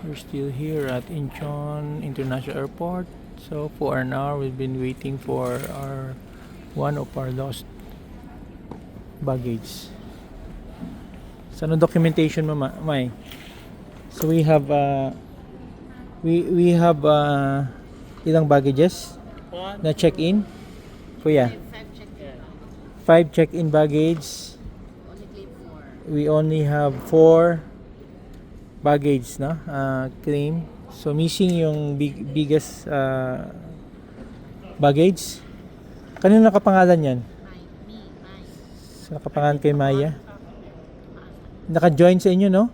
We're still here at Incheon International Airport. So for an hour, we've been waiting for one of our lost baggage. So ano documentation mo, May? So we have ilang baggages na check-in? Kuya? Five check-in baggage. We only have 4 baggage na claim. So missing yung biggest baggage. Kanino nakapangalan yan? So, nakapangalan kay Maya. Naka-join sa inyo, no?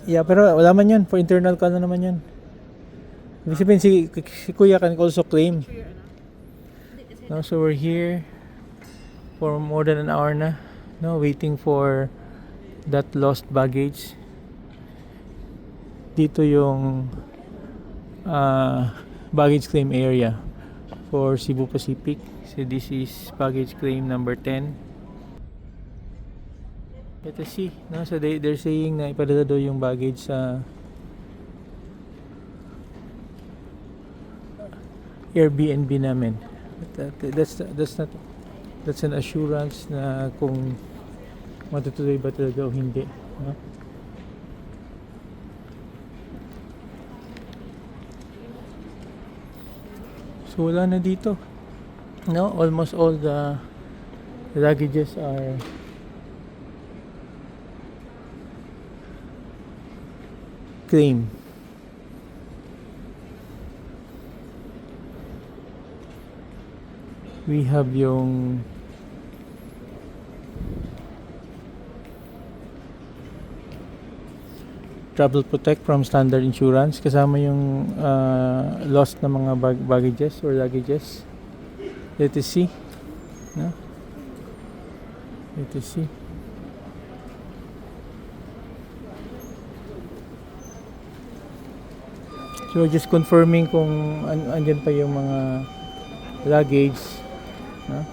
Yeah, pero wala man yan. For internal ka na naman yan. Ibig sabihin si Kuya can also claim. No, so we're here for more than an hour na, no, waiting for that lost baggage. Dito yung baggage claim area for Cebu Pacific. So this is baggage claim number 10. Let us see, no? So they're saying na ipadala daw yung baggage sa Airbnb namin. But that's an assurance na kung matutuloy ba talaga o hindi, no? So wala na dito, no? Almost all the luggages are claim. We have yung Travel Protect from Standard Insurance, kasama yung lost na mga baggages or luggages. Let us see, no? Let us see. So just confirming kung andyan pa yung mga luggage, no?